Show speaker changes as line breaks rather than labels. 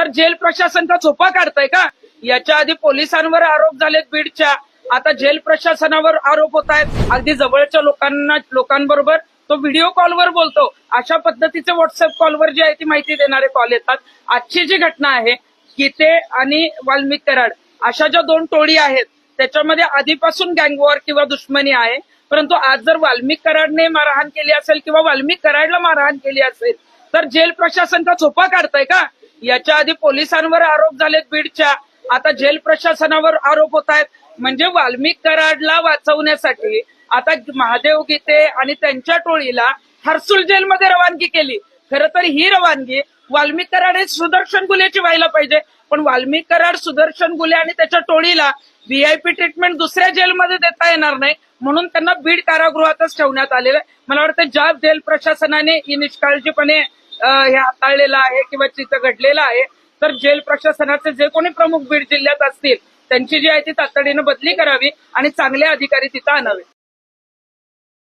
तर जेल प्रशासन का झोपा काढतंय का? याच्या आधी पोलिसांवर आरोप झालेत बीडच्या, आता जेल प्रशासनावर आरोप होत आहेत. अगदी जवळच्या लोकांबरोबर तो व्हिडिओ कॉलवर बोलतो. अशा पद्धतीचे व्हॉट्सअप कॉलवर जी आहे ती माहिती देणारे कॉल येतात. आजची जी घटना आहे गीते आणि वाल्मिक कराड अशा ज्या दोन टोळी आहेत त्याच्यामध्ये आधीपासून गँगवॉर किंवा दुश्मनी आहे. परंतु आज जर वाल्मिक कराडने मारहाण केली असेल किंवा वाल्मिक कराडला मारहाण केली असेल तर जेल प्रशासन का झोपा काढतंय का? याच्या आधी पोलिसांवर आरोप झालेत बीडच्या, आता जेल प्रशासनावर आरोप होत आहेत. म्हणजे वाल्मिक कराडला वाचवण्यासाठी आता महादेव गीते आणि त्यांच्या टोळीला हर्सुल जेलमध्ये रवानगी केली. खरं तर ही रवानगी वाल्मिक कराड हे सुदर्शन गुलेची व्हायला पाहिजे, पण वाल्मिक कराड, सुदर्शन गुले आणि त्याच्या टोळीला व्हीआयपी ट्रीटमेंट दुसऱ्या जेलमध्ये देता येणार नाही, म्हणून त्यांना बीड कारागृहातच ठेवण्यात आलेलं आहे. मला वाटतं ज्या जेल प्रशासनाने ही निष्काळजीपणे हे हाताळलेलं आहे किंवा तिथं घडलेलं आहे, तर जेल प्रशासनाचे जे कोणी प्रमुख बीड जिल्ह्यात असतील त्यांची जी आहे ती तातडीनं बदली करावी आणि चांगले अधिकारी तिथं आणावे.